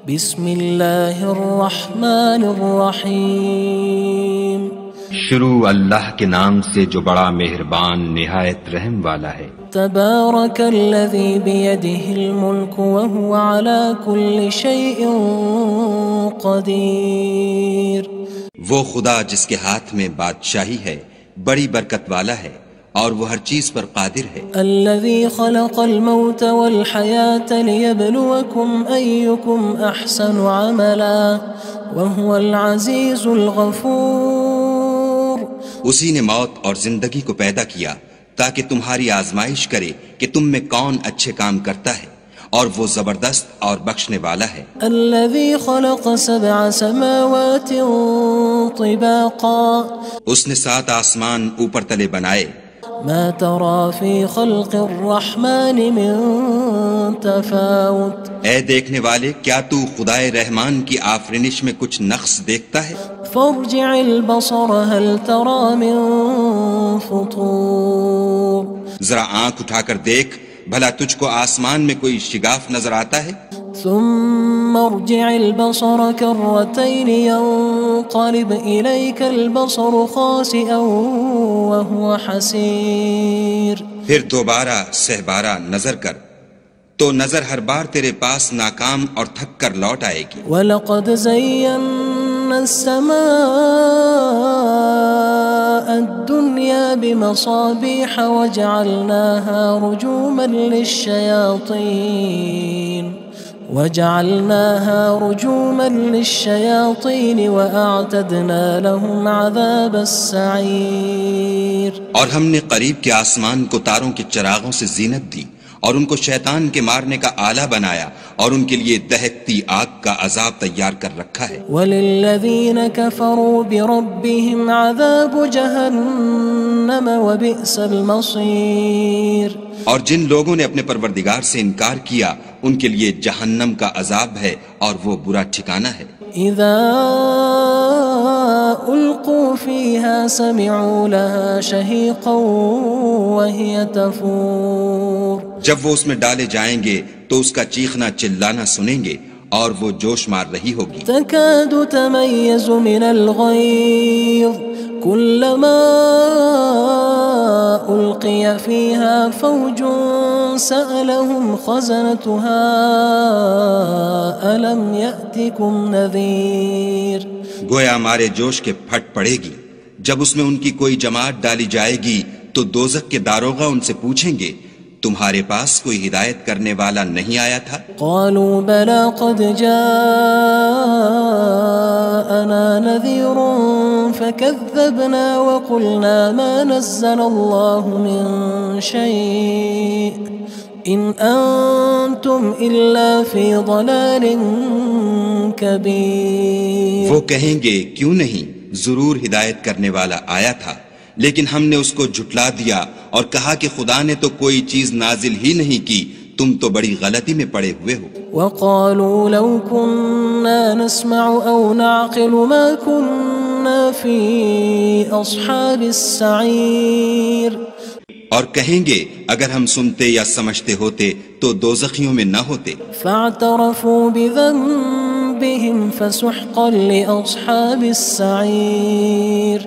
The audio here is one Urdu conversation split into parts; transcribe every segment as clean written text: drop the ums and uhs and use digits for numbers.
بسم اللہ الرحمن الرحیم شروع اللہ کے نام سے جو بڑا مہربان نہایت رحم والا ہے۔ تبارک الذی بیدہ الملک وہو علی کل شیء قدیر۔ وہ خدا جس کے ہاتھ میں بادشاہی ہے بڑی برکت والا ہے اور وہ ہر چیز پر قادر ہے۔ الذي خلق الموت والحياة ليبلوكم أيكم أحسن عملا وهو العزيز الغفور۔ اسی نے موت اور زندگی کو پیدا کیا تاکہ تمہاری آزمائش کرے کہ تم میں کون اچھے کام کرتا ہے، اور وہ زبردست اور بخشنے والا ہے۔ الذي خلق 7 سماوات طباقا۔ اس نے 7 آسمان اوپر تلے بنائے۔ ما ترى في خلق الرحمن من تفاوت۔ اے دیکھنے والے، کیا تو خدائے رحمان کی آفرینش میں کچھ نقص دیکھتا ہے؟ فارجع البصر هل ترى من فطور۔ ذرا آنکھ اٹھا کر دیکھ، بھلا تجھ کو آسمان میں کوئی شگاف نظر آتا ہے؟ ثم ارجع البصر كرتين ينقلب إليك البصر خاسئا وهو حسير۔ پھر دوبارہ سہبارہ نظر کر تو نظر ہر بار تیرے پاس ناکام اور تھک کر لوٹ آئے گی۔ وَلَقَدْ زَيَّنَّا السَّمَاءَ الدُّنْيَا بِمَصَابِيحَ وَجَعَلْنَاهَا رُجُومًا لِلشَّيَاطِينِ وَأَعْتَدْنَا لَهُمْ عَذَابَ السَّعِيرِ۔ اور ہم نے قریب کے آسمان کو تاروں کے چراغوں سے زینت دی اور ان کو شیطان کے مارنے کا آلہ بنایا، اور ان کے لیے دہکتی آگ کا عذاب تیار کر رکھا ہے۔ وَلِلَّذِينَ كَفَرُوا بِرَبِّهِمْ عَذَابُ جَهَنَّمَ وَبِئْسَ الْمَصِيرُ۔ اور جن لوگوں نے اپنے پروردگار سے انکار کیا ان کے لیے جہنم کا عذاب ہے اور وہ برا ٹھکانہ ہے۔ اذا القوا فيها سمعوا لها شهيقا وهي تفور۔ جب وہ اس میں ڈالے جائیں گے تو اس کا چیخنا چلانا سنیں گے اور وہ جوش مار رہی ہوگی۔ تكاد تميز من الغيظ كلما ألقي فيها فوج سألهم خزنتها ألم يأتكم نذير۔ گویا مارے جوش کے پھٹ پڑے گی۔ جب اس میں ان کی کوئی جماعت ڈالی جائے گی تو دوزخ کے داروغہ ان سے پوچھیں گے تمہارے پاس کوئی ہدایت کرنے والا نہیں آیا تھا؟ قالوا بلى قد جاءنا نذير فكذبنا وقلنا ما نزل الله من شيء إن أنتم إلا في ضلال كبير۔ وہ کہیں گے کیوں نہیں، ضرور ہدایت کرنے والا آیا تھا، لیکن ہم نے اس کو جھٹلا دیا اور کہا کہ خدا نے تو کوئی چیز نازل ہی نہیں کی، تم تو بڑی غلطی میں پڑے ہوئے ہو۔ وقالوا لو كنا نسمع أو نعقل ما كنا في أصحاب السعير۔ اور کہیں گے اگر ہم سنتے یا سمجھتے ہوتے تو دوزخیوں میں نہ ہوتے۔ فاعترفوا بذنبهم فسحقا لأصحاب السعير۔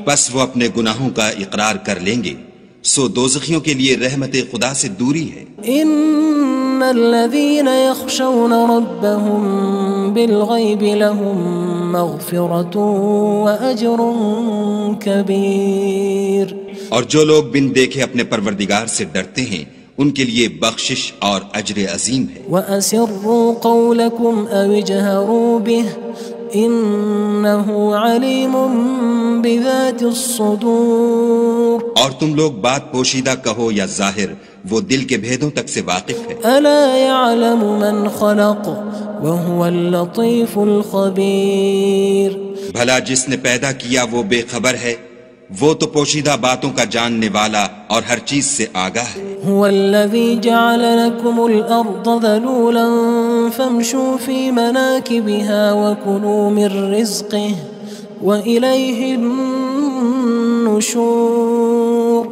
بس وہ اپنے گناہوں کا اقرار کر لیں گے، سو دوزخیوں کے لیے رحمت خدا سے دوری ہے۔ ان الذين يخشون ربهم بالغيب لهم مغفرة واجر كبير۔ اور جو لوگ بن دیکھے اپنے پروردگار سے ڈرتے ہیں ان کے لیے بخشش اور اجر عظیم ہے۔ وَأَسِرُّوا قَوْلَكُمْ أَوِ اجْهَرُوا بِهِ إِنَّهُ عَلِيمٌ بِذَاتِ الصُّدُورِ۔ اور تم لوگ بات پوشیدہ کہو یا ظاہر، وہ دل کے بھیدوں تک سے واقف ہے۔ أَلَا يَعْلَمُ مَنْ خَلَقَ وَهُوَ اللَّطِيفُ الْخَبِيرُ۔ بھلا جس نے پیدا کیا وہ بے خبر ہے، وہ تو پوشیدہ باتوں کا جاننے والا اور ہر چیز سے آگاہ ہے۔ هو الذي جعل لكم الأرض ذلولا فامشوا في مناكبها وكلوا من رزقه وإليه النشور۔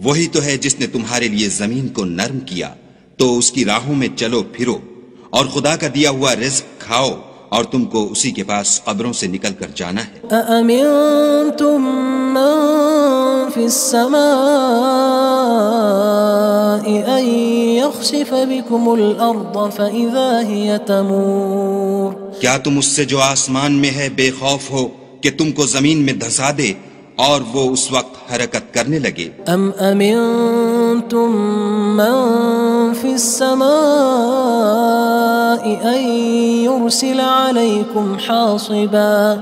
وہی تو ہے جس نے تمہارے لیے زمین کو نرم کیا تو اس کی راہوں میں چلو پھرو اور خدا کا دیا ہوا رزق کھاؤ اور تم کو اسی کے پاس قبروں سے نکل کر جانا ہے۔ أأمنتم من في السماء أن يخسف بكم الأرض فإذا هي تمور۔ کیا تم اس سے جو آسمان میں ہے بے خوف ہو کہ تم کو زمین میں دھسا دے اور وہ اس وقت حرکت کرنے لگے؟ ام امنتم من في السماء ان يرسل عليكم حاصبا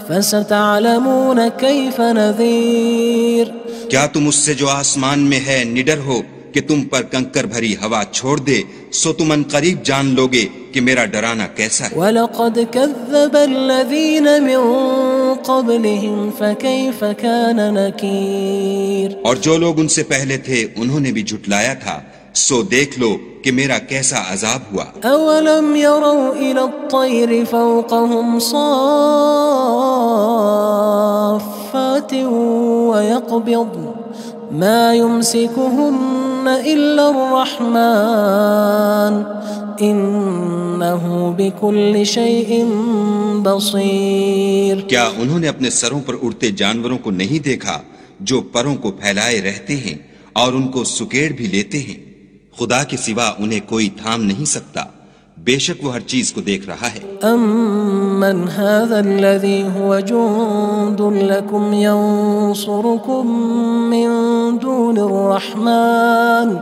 فستعلمون كيف نذير۔ کیا تم اس سے جو آسمان میں ہے نڈر ہو کہ تم پر کنکر بھری ہوا چھوڑ دے، سو تم ان قریب جان لوگے کہ میرا ڈرانا کیسا ہے۔ وَلَقَدْ كَذَّبَ الَّذِينَ مِن قَبْلِهِمْ فَكَيْفَ كَانَ نَكِيرٌ۔ اور جو لوگ ان سے پہلے تھے انہوں نے بھی جھٹلایا تھا، سو دیکھ لو کہ میرا کیسا عذاب ہوا۔ أَوَلَمْ يَرَوْا إِلَى الطَّيْرِ فَوْقَهُمْ صَافَّاتٍ وَيَقْبِضْنَ مَا يُمْسِكُهُنَّ إِلَّا الرَّحْمَنُ إِنَّهُ بِكُلِّ شَيْءٍ بَصِيرٌ۔ کیا انہوں نے اپنے سروں پر اڑتے جانوروں کو نہیں دیکھا جو پروں کو پھیلائے رہتے ہیں اور ان کو سکیڑ بھی لیتے ہیں؟ خدا کے سوا انہیں کوئی تھام نہیں سکتا، بے شک وہ ہر چیز کو دیکھ رہا ہے۔ أَمَّنْ هَذَا الَّذِي هُوَ جُندٌ لَكُمْ يَنصُرُكُم مِّن دُونِ الرَّحْمَنِ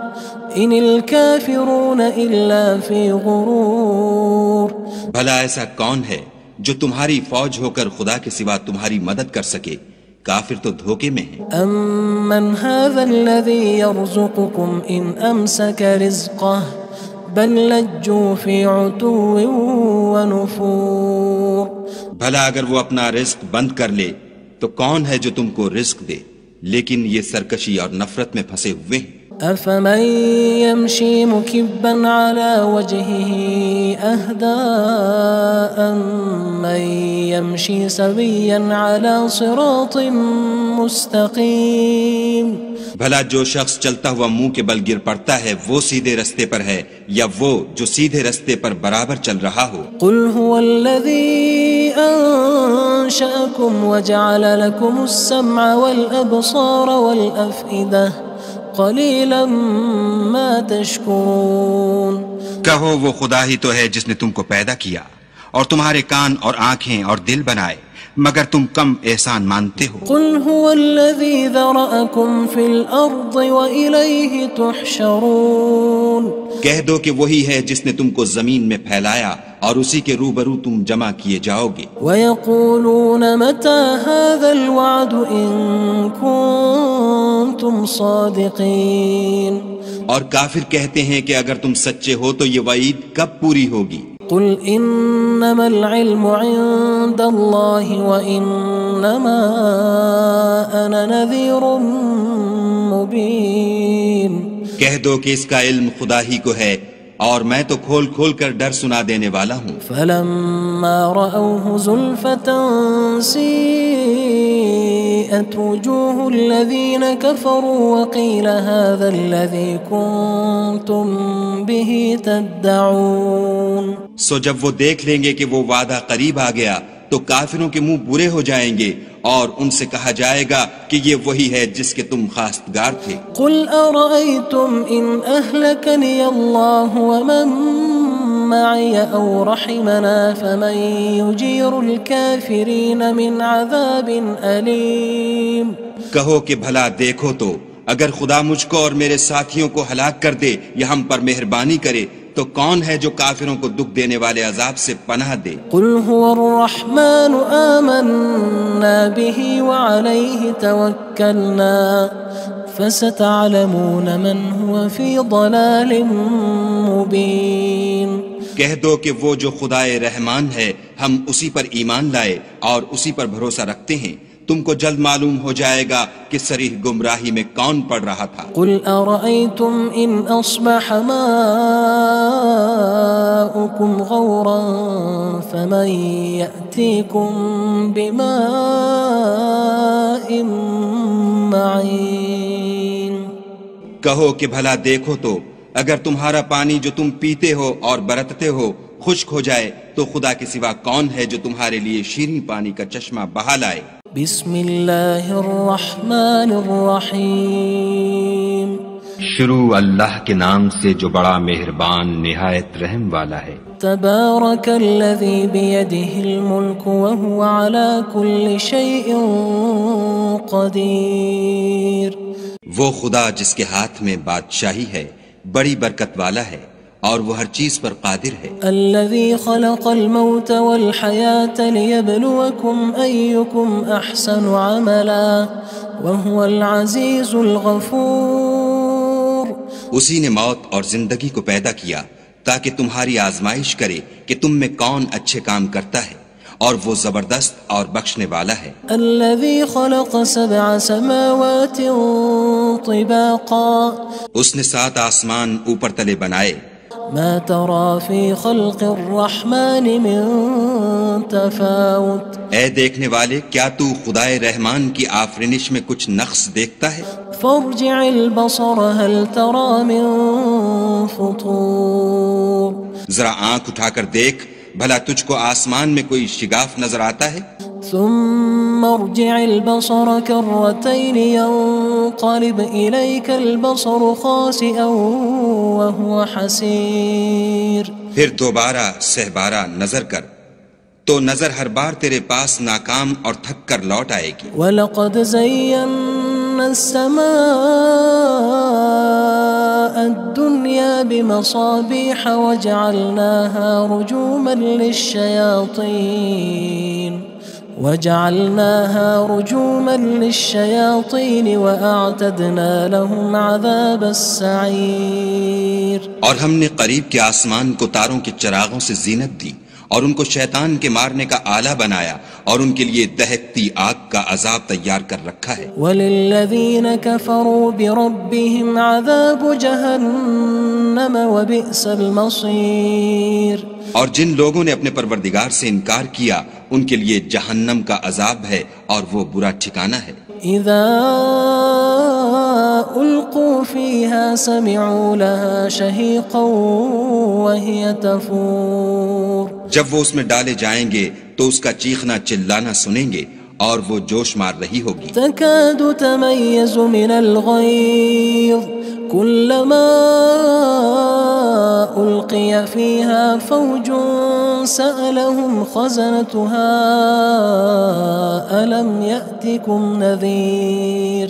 إِنِ الْكَافِرُونَ إِلَّا فِي غُرُورٍ۔ بھلا ایسا کون ہے جو تمہاری فوج ہو کر خدا کے سوا تمہاری مدد کر سکے؟ کافر تو دھوکے میں ہیں۔ أَمَّنْ هَذَا الَّذِي يَرْزُقُكُمْ إِنْ أَمْسَكَ رِزْقَهُ بَلْ لَجُّوا فِي عُتُوٍّ وَنُفُورٍ۔ بھلا اگر وہ اپنا رزق بند کر لے تو کون ہے جو تم کو رزق دے؟ لیکن یہ سرکشی اور نفرت میں پھنسے ہوئے ہیں۔ أَفَمَن يَمْشِي مُكِبًّا عَلَى وَجْهِهِ أَهْدَىٰ أَمَّن يَمْشِي سَوِيًّا عَلَى صِرَاطٍ مُّسْتَقِيمٍ۔ بھلا جو شخص چلتا ہوا منہ کے بل گر پڑتا ہے وہ سیدھے رستے پر ہے یا وہ جو سیدھے رستے پر برابر چل رہا ہو؟ قُلْ هُوَ الَّذِي أَنشَأَكُمْ وَجَعَلَ لَكُمُ السَّمْعَ وَالْأَبْصَارَ وَالْأَفْئِدَةَ قَلِيلًا مَا تَشْكُرُونَ۔ کہو وہ خدا ہی تو ہے جس نے تم کو پیدا کیا اور تمہارے کان اور آنکھیں اور دل بنائے، مگر تم کم احسان مانتے ہو۔ قُلْ هُوَ الَّذِي ذَرَأَكُمْ فِي الْأَرْضِ وَإِلَيْهِ تُحْشَرُونَ۔ کہہ دو کہ وہی ہے جس نے تم کو زمین میں پھیلایا اور اسی کے روبرو تم جمع کیے جاؤ گے۔ وَيَقُولُونَ مَتَى هَذَا الْوَعْدُ إِن كُنتُمْ صَادِقِينَ۔ اور کافر کہتے ہیں کہ اگر تم سچے ہو تو یہ وعید کب پوری ہوگی؟ قُلْ إِنَّمَا الْعِلْمُ عِندَ اللَّهِ وَإِنَّمَا أَنَا نَذِيرٌ مُّبِينٌ۔ کہہ دو کہ اس کا علم خدا ہی کو ہے اور میں تو کھول کھول کر ڈر سنا دینے والا ہوں۔ فَلَمَّا رَأَوْهُ زُلْفَةً سِيئَتْ وُجُوهُ الَّذِينَ كَفَرُوا وَقِيلَ هَذَا الَّذِي كُنتُم بِهِ تَدَّعُونَ۔ سو جب وہ دیکھ لیں گے کہ وہ وعدہ قریب آ گیا تو کافروں کے منہ برے ہو جائیں گے اور ان سے کہا جائے گا کہ یہ وہی ہے جس کے تم خواستگار تھے۔ قُلْ أَرَأَيْتُمْ إِنْ أَهْلَكَنِيَ اللَّهُ وَمَن مَّعِيَ أَوْ رَحِمَنَا فَمَن يُجِيرُ الْكَافِرِينَ مِنْ عَذَابٍ أَلِيمٍ۔ کہو کہ بھلا دیکھو تو اگر خدا مجھ کو اور میرے ساتھیوں کو ہلاک کر دے یا ہم پر مہربانی کرے تو کون ہے جو کافروں کو دکھ دینے والے عذاب سے پناہ دے؟ قُلْ هُوَ الرَّحْمَنُ آمَنَّا بِهِ وَعَلَيْهِ تَوَكَّلْنَا فَسَتَعْلَمُونَ مَنْ هُوَ فِي ضَلَالٍ مُّبِينٍ۔ کہہ دو کہ وہ جو خدائے رحمان ہے ہم اسی پر ایمان لائے اور اسی پر بھروسہ رکھتے ہیں، تم کو جلد معلوم ہو جائے گا کہ صریح گمراہی میں کون پڑ رہا تھا۔ قُلْ أَرَأَيْتُمْ إِنْ أَصْبَحَ مَاؤُكُمْ غَوْرًا فَمَن يَأْتِيكُم بِمَاءٍ مَّعِينٍ۔ کہو کہ بھلا دیکھو تو اگر تمہارا پانی جو تم پیتے ہو اور برتتے ہو خشک ہو جائے تو خدا کے سوا کون ہے جو تمہارے لیے شیریں پانی کا چشمہ بہا لائے؟ بسم اللہ الرحمن الرحیم شروع اللہ کے نام سے جو بڑا مہربان نہایت رحم والا ہے۔ تبارک الذی بیدہ الملک وہو علی کل شیء قدیر۔ وہ خدا جس کے ہاتھ میں بادشاہی ہے بڑی برکت والا ہے اور وہ ہر چیز پر قادر ہے۔ الذی خلق الموت والحیاة لیبلوکم ایکم احسن عملا وہو العزیز الغفور۔ اسی نے موت اور زندگی کو پیدا کیا تاکہ تمہاری آزمائش کرے کہ تم میں کون اچھے کام کرتا ہے، اور وہ زبردست اور بخشنے والا ہے۔ الذي خلق 7 سماوات طباقا۔ اس نے 7 آسمان اوپر تلے بنائے۔ ما ترى في خلق الرحمن من تفاوت۔ اے دیکھنے والے، کیا تو خدائے رحمان کی آفرینش میں کچھ نقص دیکھتا ہے؟ فارجع البصر هل ترى من فطور۔ ذرا آنکھ اٹھا کر دیکھ، بھلا تجھ کو آسمان میں کوئی شگاف نظر آتا ہے؟ ثم ارجع البصر كرتين ينقلب إليك البصر خاسئا وهو حسير۔ پھر دوبارہ سہبارہ نظر کر تو نظر ہر بار تیرے پاس ناکام اور تھک کر لوٹ آئے گی۔ وَلَقَدْ زَيَّنَّا السَّمَاءَ الدُّنْيَا بِمَصَابِيحَ وَجَعَلْنَاهَا رُجُومًا لِلشَّيَاطِينِ وَأَعْتَدْنَا لَهُمْ عَذَابَ السَّعِيرِ۔ اور ہم نے قریب کے آسمان کو تاروں کے چراغوں سے زینت دی اور ان کو شیطان کے مارنے کا آلہ بنایا اور ان کے لیے دہکتی آگ کا عذاب تیار کر رکھا ہے۔ وَلِلَّذِينَ كَفَرُوا بِرَبِّهِمْ عَذَابُ جَهَنَّمَ وَبِئْسَ الْمَصِيرُ۔ اور جن لوگوں نے اپنے پروردگار سے انکار کیا ان کے لیے جہنم کا عذاب ہے اور وہ برا ٹھکانہ ہے۔ اذا القوا فيها سمعوا لها شهيقا وهي تفور۔ جب وہ اس میں ڈالے جائیں گے تو اس کا چیخنا چلانا سنیں گے اور وہ جوش مار رہی ہوگی۔ تكاد تميز من الغيظ كلما ألقي فيها فوج سألهم خزنتها ألم يأتكم نذير۔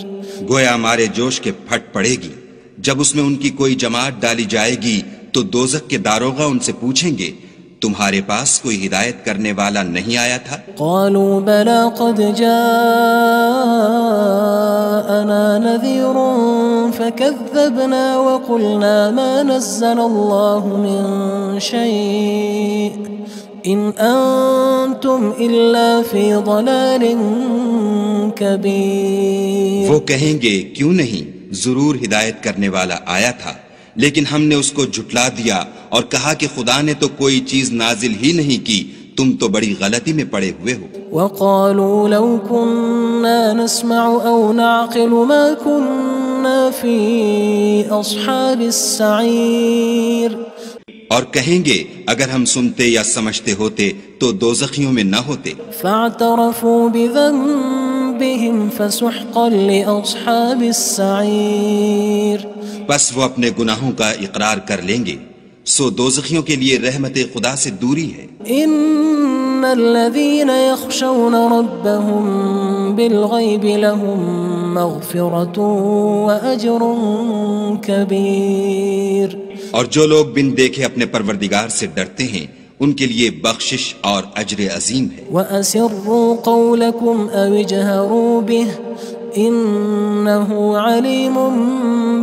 گویا ہمارے جوش کے پھٹ پڑے گی جب اس میں ان کی کوئی جماعت ڈالی جائے گی تو دوزخ کے داروغہ ان سے پوچھیں گے تمہارے پاس کوئی ہدایت کرنے والا نہیں آیا تھا؟ قالوا بلى قد جاءنا نذير فكذبنا وقلنا ما نزل الله من شيء إن أنتم إلا في ضلال كبير۔ وہ کہیں گے کیوں نہیں، ضرور ہدایت کرنے والا آیا تھا، لیکن ہم نے اس کو جھٹلا دیا اور کہا کہ خدا نے تو کوئی چیز نازل ہی نہیں کی، تم تو بڑی غلطی میں پڑے ہوئے ہو۔ وقالوا لو كنا نسمع أو نعقل ما كنا في أصحاب السعير۔ اور کہیں گے اگر ہم سنتے یا سمجھتے ہوتے تو دوزخیوں میں نہ ہوتے۔ فاعترفوا بذنبهم فسحقا لأصحاب السعير۔ بس وہ اپنے گناہوں کا اقرار کر لیں گے، سو دوزخیوں کے لیے رحمت خدا سے دوری ہے۔ ان الذين يخشون ربهم بالغيب لهم مغفرة وأجر كبير۔ اور جو لوگ بن دیکھے اپنے پروردگار سے ڈرتے ہیں ان کے لیے بخشش اور اجر عظیم ہے۔ وَأَسِرُّوا قَوْلَكُمْ أَوِ اجْهَرُوا بِهِ إِنَّهُ عَلِيمٌ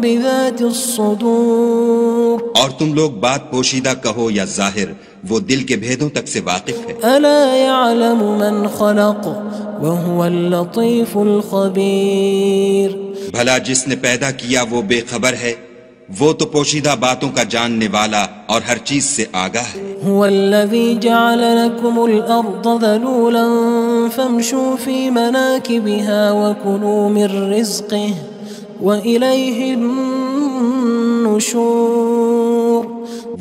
بِذَاتِ الصُّدُورِ۔ اور تم لوگ بات پوشیدہ کہو یا ظاہر، وہ دل کے بھیدوں تک سے واقف ہے۔ أَلَا يَعْلَمُ مَنْ خَلَقَ وَهُوَ اللَّطِيفُ الْخَبِيرُ۔ بھلا جس نے پیدا کیا وہ بے خبر ہے، وہ تو پوشیدہ باتوں کا جاننے والا اور ہر چیز سے آگاہ ہے۔ هو الذي جعل لكم الأرض ذلولا فامشوا في مناكبها وكلوا من رزقه وإليه النشور۔ النشور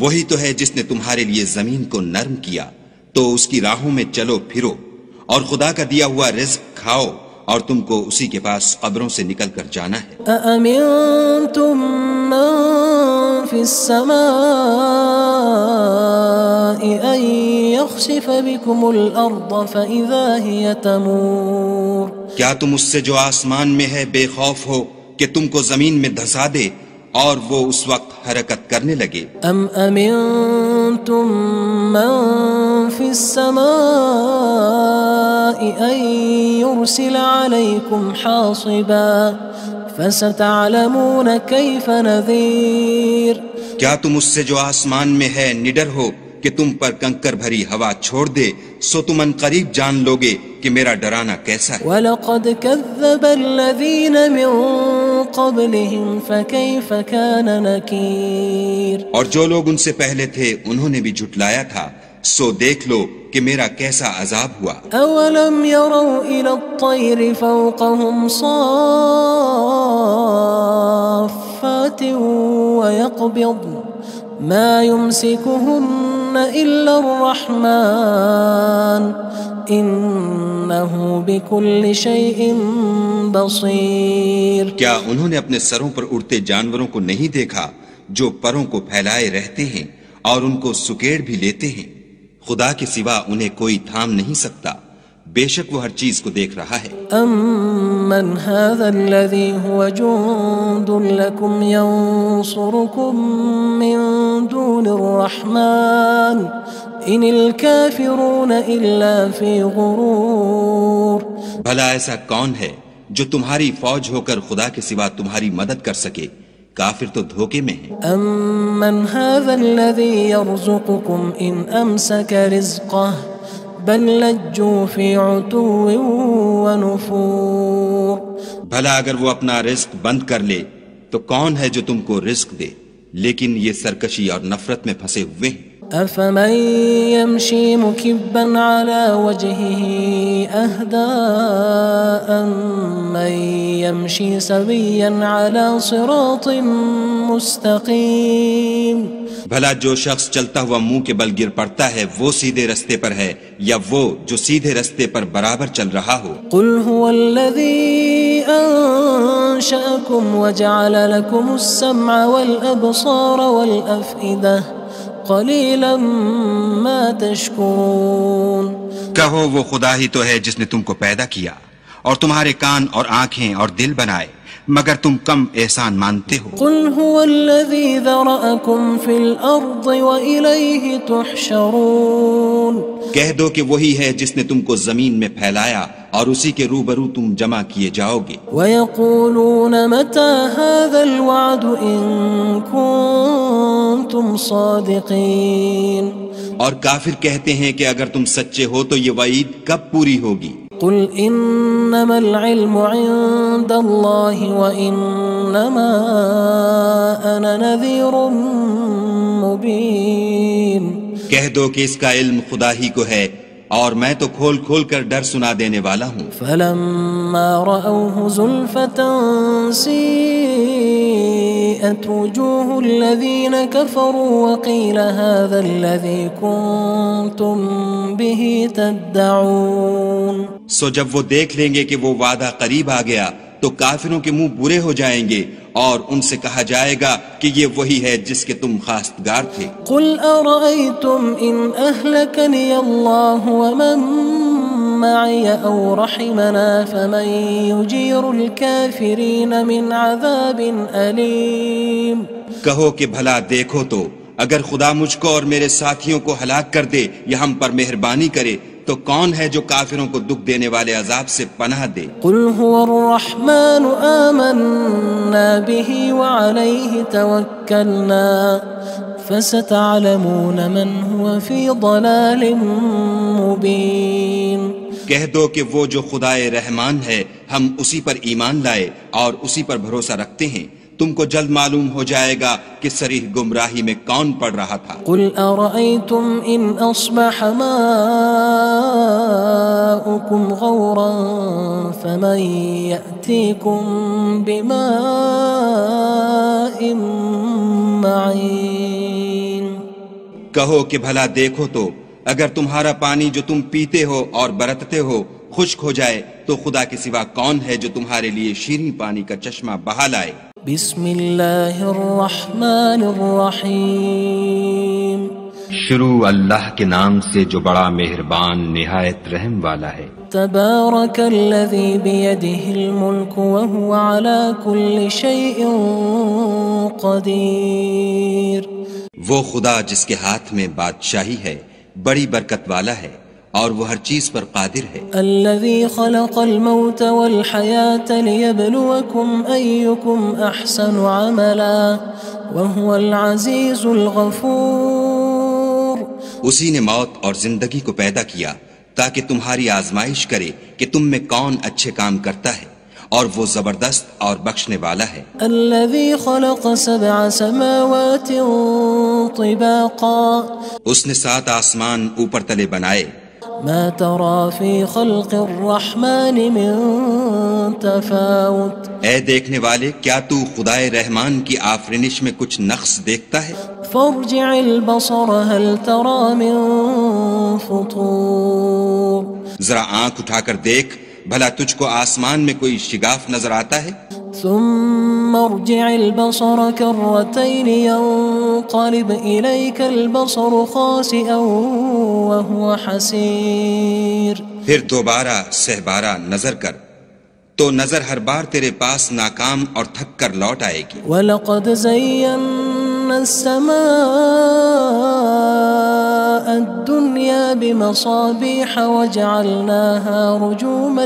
وہی تو ہے جس نے تمہارے لیے زمین کو نرم کیا تو اس کی راہوں میں چلو پھرو، اور خدا کا دیا ہوا رزق کھاؤ، اور تم کو اسی کے پاس قبروں سے نکل کر جانا ہے۔ أأمنتم من في السماء أن يخسف بكم الأرض فإذا هي تمور کیا تم اس سے جو آسمان میں ہے بے خوف ہو کہ تم کو زمین میں دھسا دے اور وہ اس وقت حرکت کرنے لگے؟ أم أمنتم من في السماء أن يرسل عليكم حاصبا فستعلمون كيف نذير کیا تم اس سے جو آسمان میں ہے نڈر ہو کہ تم پر کنکر بھری ہوا چھوڑ دے، سو تم ان قریب جان لوگے کہ میرا ڈرانا کیسا ہے۔ وَلَقَدْ كَذَّبَ الَّذِينَ مِن قَبْلِهِمْ فَكَيْفَ كَانَ نَكِيرٌ اور جو لوگ ان سے پہلے تھے انہوں نے بھی جھٹلایا تھا، سو دیکھ لو کہ میرا کیسا عذاب ہوا۔ أَوَلَمْ يَرَوْا إِلَى الطَّيْرِ فَوْقَهُمْ صَافَّاتٍ وَيَقْبِضْنَ مَا يُمْسِكُهُنَّ إِلَّا الرَّحْمَنُ إِنَّهُ بِكُلِّ شَيْءٍ بَصِيرٌ کیا انہوں نے اپنے سروں پر اڑتے جانوروں کو نہیں دیکھا جو پروں کو پھیلائے رہتے ہیں اور ان کو سکیڑ بھی لیتے ہیں؟ خدا کے سوا انہیں کوئی تھام نہیں سکتا، بے شک وہ ہر چیز کو دیکھ رہا ہے۔ أَمَّنْ هَذَا الَّذِي هُوَ جُندٌ لَكُمْ يَنصُرُكُم مِّن دُونِ الرَّحْمَنِ إِنِ الْكَافِرُونَ إِلَّا فِي غُرُورٍ بھلا ایسا کون ہے جو تمہاری فوج ہو کر خدا کے سوا تمہاری مدد کر سکے؟ کافر تو دھوکے میں ہیں۔ أَمَّنْ هَذَا الَّذِي يَرْزُقُكُمْ إِنْ أَمْسَكَ رِزْقَهُ بَلْ لَجُّوا فِي عُتُوٍّ وَنُفُورٍ بھلا اگر وہ اپنا رزق بند کر لے تو کون ہے جو تم کو رزق دے؟ لیکن یہ سرکشی اور نفرت میں پھنسے ہوئے ہیں۔ أَفَمَن يَمْشِي مُكِبًّا عَلَى وَجْهِهِ أَهْدَىٰ أَمَّن يَمْشِي سَوِيًّا عَلَى صِرَاطٍ مُّسْتَقِيمٍ بھلا جو شخص چلتا ہوا منہ کے بل گر پڑتا ہے وہ سیدھے رستے پر ہے یا وہ جو سیدھے رستے پر برابر چل رہا ہو؟ قُلْ هُوَ الَّذِي أَنشَأَكُمْ وَجَعَلَ لَكُمُ السَّمْعَ وَالْأَبْصَارَ وَالْأَفْئِدَةَ قَلِيلًا مَا تَشْكُرُونَ کہو وہ خدا ہی تو ہے جس نے تم کو پیدا کیا اور تمہارے کان اور آنکھیں اور دل بنائے، مگر تم کم احسان مانتے ہو۔ قُلْ هُوَ الَّذِي ذَرَأَكُمْ فِي الْأَرْضِ وَإِلَيْهِ تُحْشَرُونَ کہہ دو کہ وہی ہے جس نے تم کو زمین میں پھیلایا اور اسی کے روبرو تم جمع کیے جاؤ گے۔ وَيَقُولُونَ مَتَى هَذَا الْوَعْدُ إِن كُنتُمْ صَادِقِينَ اور کافر کہتے ہیں کہ اگر تم سچے ہو تو یہ وعید کب پوری ہوگی؟ قُلْ إِنَّمَا الْعِلْمُ عِندَ اللَّهِ وَإِنَّمَا أَنَا نَذِيرٌ مُّبِينٌ کہہ دو کہ اس کا علم خدا ہی کو ہے اور میں تو کھول کھول کر ڈر سنا دینے والا ہوں۔ فَلَمَّا رَأَوْهُ زُلْفَةً سِيئَتْ وُجُوهُ الَّذِينَ كَفَرُوا وَقِيلَ هَذَا الَّذِي كُنتُم بِهِ تَدَّعُونَ سو جب وہ دیکھ لیں گے کہ وہ وعدہ قریب آ گیا تو کافروں کے منہ برے ہو جائیں گے اور ان سے کہا جائے گا کہ یہ وہی ہے جس کے تم خواستگار تھے۔ قُلْ أَرَأَيْتُمْ إِنْ أَهْلَكَنِيَ اللَّهُ وَمَن مَّعِيَ أَوْ رَحِمَنَا فَمَن يُجِيرُ الْكَافِرِينَ مِنْ عَذَابٍ أَلِيمٍ کہو کہ بھلا دیکھو تو اگر خدا مجھ کو اور میرے ساتھیوں کو ہلاک کر دے یا ہم پر مہربانی کرے تو کون ہے جو کافروں کو دکھ دینے والے عذاب سے پناہ دے؟ قُلْ هُوَ الرَّحْمَنُ آمَنَّا بِهِ وَعَلَيْهِ تَوَكَّلْنَا فَسَتَعْلَمُونَ مَنْ هُوَ فِي ضَلَالٍ مُّبِينٍ کہہ دو کہ وہ جو خدائے رحمان ہے ہم اسی پر ایمان لائے اور اسی پر بھروسہ رکھتے ہیں، تم کو جلد معلوم ہو جائے گا کہ صریح گمراہی میں کون پڑ رہا تھا۔ قُلْ أَرَأَيْتُمْ إِنْ أَصْبَحَ مَاؤُكُمْ غَوْرًا فَمَن يَأْتِيكُم بِمَاءٍ معين کہو کہ بھلا دیکھو تو اگر تمہارا پانی جو تم پیتے ہو اور برتتے ہو خشک ہو جائے تو خدا کے سوا کون ہے جو تمہارے لیے شیریں پانی کا چشمہ بہا لائے؟ بسم اللہ الرحمن الرحیم شروع اللہ کے نام سے جو بڑا مہربان نہایت رحم والا ہے۔ تبارک الذی بیدہ الملک وہو علی کل شیء قدیر، وہ خدا جس کے ہاتھ میں بادشاہی ہے بڑی برکت والا ہے اور وہ ہر چیز پر قادر ہے۔ الذی خلق الموت والحیاة لیبلوکم ایکم احسن عملا وہو العزیز الغفور، اسی نے موت اور زندگی کو پیدا کیا تاکہ تمہاری آزمائش کرے کہ تم میں کون اچھے کام کرتا ہے، اور وہ زبردست اور بخشنے والا ہے۔ الذی خلق سبع سماوات طباقا، اس نے 7 آسمان اوپر تلے بنائے۔ ما ترى في خلق الرحمن من تفاوت، اے دیکھنے والے کیا تو خدائے رحمان کی آفرینش میں کچھ نقص دیکھتا ہے؟ فارجع البصر هل ترى من فطور، ذرا آنکھ اٹھا کر دیکھ بھلا تجھ کو آسمان میں کوئی شگاف نظر آتا ہے؟ ثم ارجع البصر كرتين ينقلب إليك البصر خاسئا وهو حسير، پھر دوبارہ سہبارہ نظر کر تو نظر ہر بار تیرے پاس ناکام اور تھک کر لوٹ آئے گی۔ وَلَقَدْ زَيَّنَّا السَّمَاءَ الدُّنْيَا بِمَصَابِيحَ وَجَعَلْنَاهَا رُجُومًا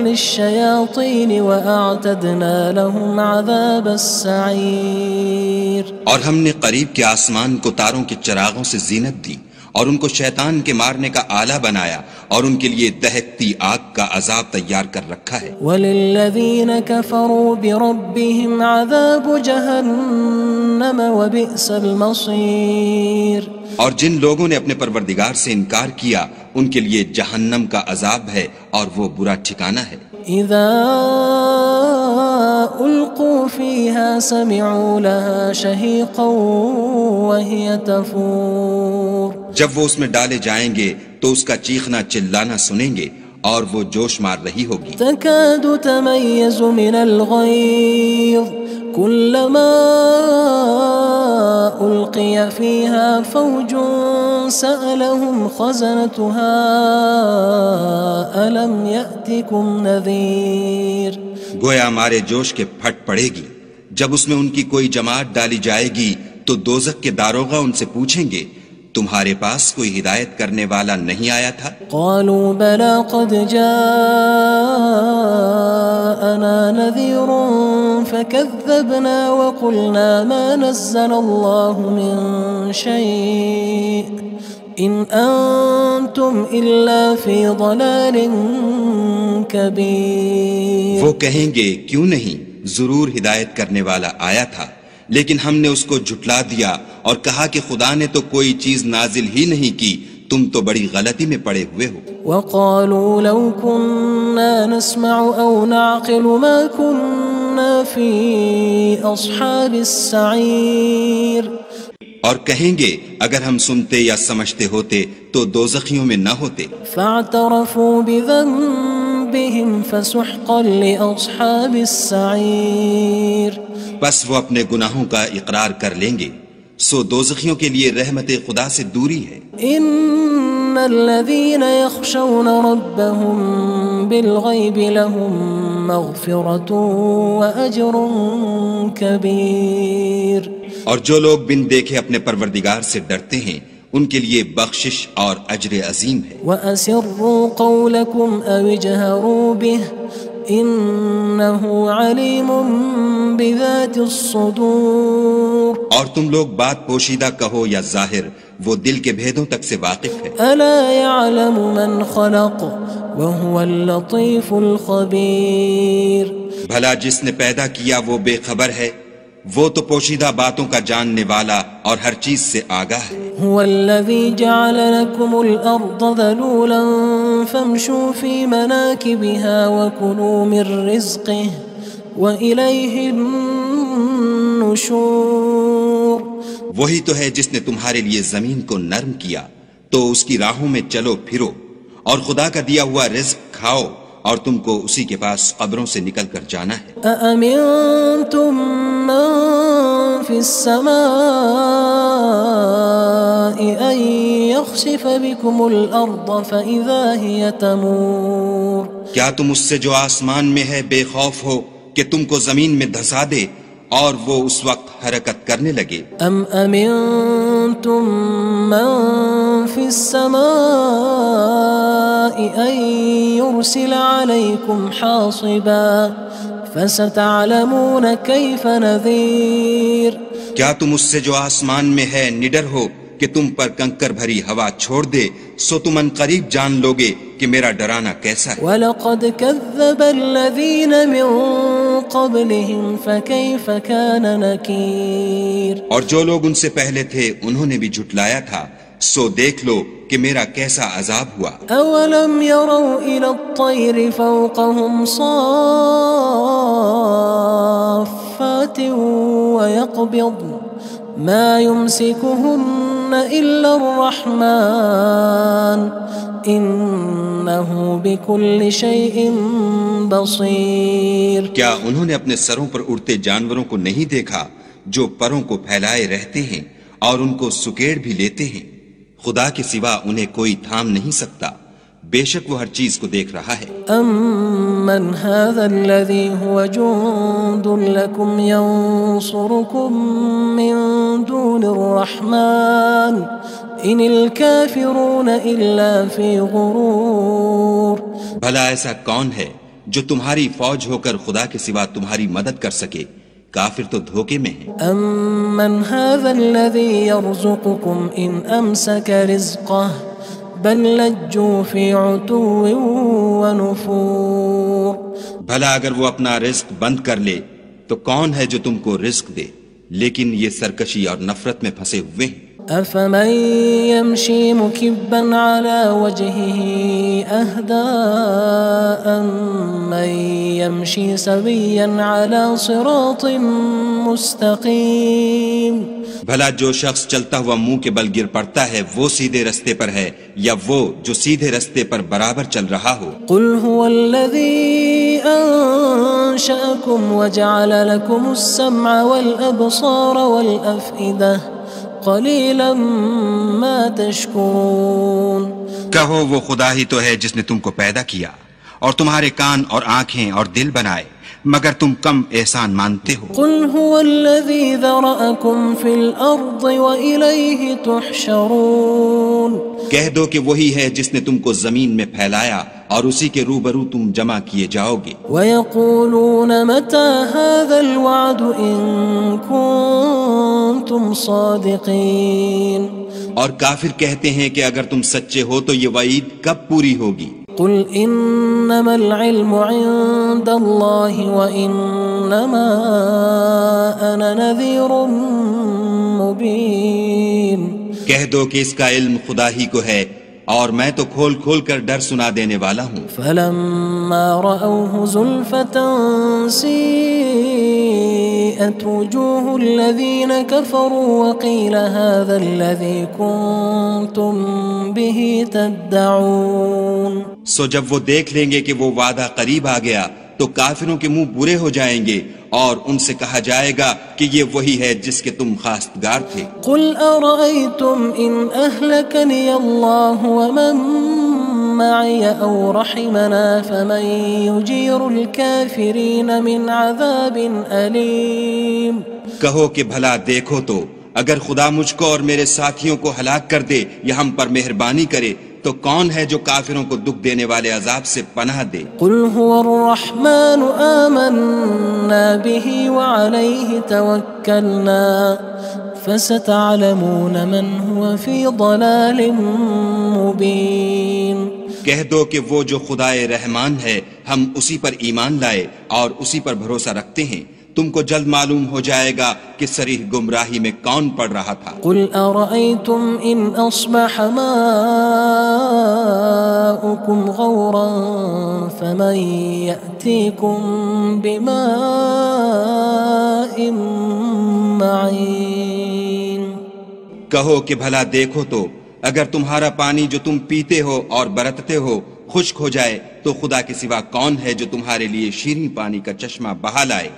لِلشَّيَاطِينِ وَأَعْتَدْنَا لَهُمْ عَذَابَ السَّعِيرِ، اور ہم نے قریب کے آسمان کو تاروں کے چراغوں سے زینت دی اور ان کو شیطان کے مارنے کا آلہ بنایا اور ان کے لیے دہکتی آگ کا عذاب تیار کر رکھا ہے۔ وَلِلَّذِينَ كَفَرُوا بِرَبِّهِمْ عَذَابُ جَهَنَّمَ وَبِئْسَ الْمَصِيرُ، اور جن لوگوں نے اپنے پروردگار سے انکار کیا ان کے لیے جہنم کا عذاب ہے اور وہ برا ٹھکانہ ہے۔ اذا القوا فيها سمعوا لها شهيقا وهي تفور، جب وہ اس میں ڈالے جائیں گے تو اس کا چیخنا چلانا سنیں گے اور وہ جوش مار رہی ہوگی۔ تكاد تميز من الغيظ كلما ألقي فيها فوج سألهم خزنتها ألم يأتكم نذير، گویا مارے جوش کے پھٹ پڑے گی جب اس میں ان کی کوئی جماعت ڈالی جائے گی تو دوزخ کے داروغہ ان سے پوچھیں گے تمہارے پاس کوئی ہدایت کرنے والا نہیں آیا تھا؟ قالوا بلى قد جاءنا نذير فكذبنا وقلنا ما نزل الله من شيء إن أنتم إلا في ضلال كبير، وہ کہیں گے کیوں نہیں، ضرور ہدایت کرنے والا آیا تھا لیکن ہم نے اس کو جھٹلا دیا اور کہا کہ خدا نے تو کوئی چیز نازل ہی نہیں کی، تم تو بڑی غلطی میں پڑے ہوئے ہو۔ وقالوا لو كنا نسمع أو نعقل ما كنا في أصحاب السعير، اور کہیں گے اگر ہم سنتے یا سمجھتے ہوتے تو دوزخیوں میں نہ ہوتے۔ فاعترفوا بذنبهم فسحقا لأصحاب السعير، بس وہ اپنے گناہوں کا اقرار کر لیں گے، سو دوزخیوں کے لیے رحمت خدا سے دوری ہے۔ ان الذين يخشون ربهم بالغيب لهم مغفرة وأجر كبير، اور جو لوگ بن دیکھے اپنے پروردگار سے ڈرتے ہیں ان کے لیے بخشش اور اجر عظیم ہے۔ وَأَسِرُّوا قَوْلَكُمْ أَوِ اجْهَرُوا بِهِ إِنَّهُ عَلِيمٌ بِذَاتِ الصُّدُورِ، اور تم لوگ بات پوشیدہ کہو یا ظاہر، وہ دل کے بھیدوں تک سے واقف ہے۔ أَلَا يَعْلَمُ مَنْ خَلَقَ وَهُوَ اللَّطِيفُ الْخَبِيرُ، بھلا جس نے پیدا کیا وہ بے خبر ہے، وہ تو پوشیدہ باتوں کا جاننے والا اور ہر چیز سے آگاہ ہے۔ هو الذي جعل لكم الأرض ذلولا فامشوا في مناكبها وكلوا من رزقه وإليه النشور. وہی تو ہے جس نے تمہارے لیے زمین کو نرم کیا تو اس کی راہوں میں چلو پھرو اور خدا کا دیا ہوا رزق کھاؤ اور تم کو اسی کے پاس قبروں سے نکل کر جانا ہے. أأمنتم من في السماء أن يخسف بكم الأرض فإذا هي تمور. کیا تم اس سے جو آسمان میں ہے بے خوف ہو کہ تم کو زمین میں دھسا دے اور وہ اس وقت حرکت کرنے لگے؟ ام امنتم من في السماء ان يرسل عليكم حاصبا فستعلمون كيف نذير. کیا تم اس سے جو آسمان میں ہے نڈر ہو کہ تم پر کنکر بھری ہوا چھوڑ دے سو تم ان قریب جان لوگے کہ میرا ڈرانا کیسا ہے. وَلَقَدْ كَذَّبَ الَّذِينَ مِن قَبْلِهِمْ فَكَيْفَ كَانَ نَكِيرٌ. اور جو لوگ ان سے پہلے تھے انہوں نے بھی جھٹلایا تھا سو دیکھ لو کہ میرا کیسا عذاب ہوا. أَوَلَمْ يَرَوْا إِلَى الطَّيْرِ فَوْقَهُمْ صَافَّاتٍ وَيَقْبِضْنَ ما يمسكهن إلا الرحمن إنه بكل شيء بصير. کیا انہوں نے اپنے سروں پر اڑتے جانوروں کو نہیں دیکھا جو پروں کو پھیلائے رہتے ہیں اور ان کو سکیڑ بھی لیتے ہیں؟ خدا کے سوا انہیں کوئی تھام نہیں سکتا، بے شک وہ ہر چیز کو دیکھ رہا ہے. أَمَّنْ هَذَا الَّذِي هُوَ جُندٌ لَكُمْ يَنصُرُكُم مِّن دُونِ الرَّحْمَنِ إِنِ الْكَافِرُونَ إِلَّا فِي غُرُورٍ. بھلا ایسا کون ہے جو تمہاری فوج ہو کر خدا کے سوا تمہاری مدد کر سکے؟ کافر تو دھوکے میں ہیں. أَمَّنْ هَذَا الَّذِي يَرْزُقُكُمْ إِنْ أَمْسَكَ رِزْقَهُ بل لجوا فی عتو ونفور. بھلا اگر وہ اپنا رزق بند کر لے تو کون ہے جو تم کو رزق دے، لیکن یہ سرکشی اور نفرت میں پھنسے ہوئے ہیں. افمن يمشي مكبا على وجهه اهدى من يمشي سويا على صراط مستقيم. بھلا جو شخص چلتا ہوا منہ کے بل گر پڑتا ہے وہ سیدھے رستے پر ہے یا وہ جو سیدھے رستے پر برابر چل رہا ہو؟ قل هو الذي انشأكم وجعل لكم السمع والابصار والافئدة قلیلا ما تشکرون. کہو وہ خدا ہی تو ہے جس نے تم کو پیدا کیا اور تمہارے کان اور آنکھیں اور دل بنائے، مگر تم کم احسان مانتے ہو. قل هو الذي ذرأكم في الأرض وإليه تحشرون. کہہ دو کہ وہی ہے جس نے تم کو زمین میں پھیلایا اور اسی کے روبرو تم جمع کیے جاؤ گے. وَيَقُولُونَ مَتَى هَذَا الْوَعْدُ إِن كُنتُمْ صَادِقِينَ. اور کافر کہتے ہیں کہ اگر تم سچے ہو تو یہ وعید کب پوری ہوگی؟ قل انما العلم عند الله وانما انا نذير مبين. کہہ دو کہ اس کا علم خدا ہی کو ہے اور میں تو کھول کھول کر ڈر سنا دینے والا ہوں. فلما رأوه زلفة سيئت وجوه الذين كفروا وقيل هذا الذي كنتم به تدعون. سو جب وہ دیکھ لیں گے کہ وہ وعدہ قریب آ گیا تو کافروں کے منہ برے ہو جائیں گے اور ان سے کہا جائے گا کہ یہ وہی ہے جس کے تم خواستگار تھے. قل أرأيتم إن أهلكني الله ومن معي أو رحمنا فمن يجير الكافرين من عذاب أليم. کہو کہ بھلا دیکھو تو اگر خدا مجھ کو اور میرے ساتھیوں کو ہلاک کر دے یا ہم پر مہربانی کرے تو کون ہے جو کافروں کو دکھ دینے والے عذاب سے پناہ دے؟ قل هو الرحمن آمنا به وعليه توكلنا فستعلمون من هو في ضلال مبين. کہہ دو کہ وہ جو خدائے رحمان ہے ہم اسی پر ایمان لائے اور اسی پر بھروسہ رکھتے ہیں، تم کو جلد معلوم ہو جائے گا کہ صریح گمراہی میں کون پڑ رہا تھا۔ قل أرأيتم إن أصبح ماؤكم غورا فمن يأتيكم بماء معين۔ کہو کہ بھلا دیکھو تو اگر تمہارا پانی جو تم پیتے ہو اور برتتے ہو خشک ہو جائے تو خدا کے سوا کون ہے جو تمہارے لیے شیریں پانی کا چشمہ بہا لائے؟